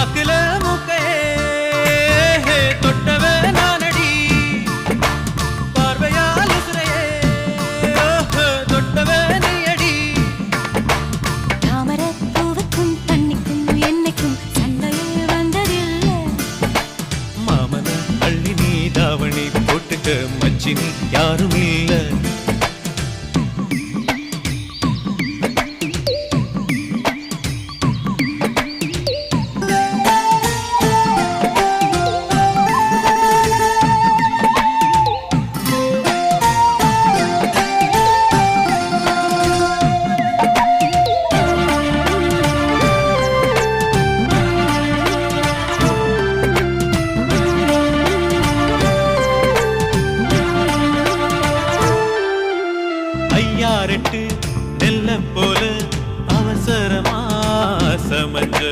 நாக்குல மூக்கையே தொட்டவே நானடி பார்வையால் உசுரையே தொட்டவே நீயடி தாமர பூவுக்கும் தண்ணிக்கும் என்னைக்கும் சண்டையே வந்ததில்லை மாமன அள்ளி நீ தாவணி போட்டுக்க மச்சினி யாரும் இல்லை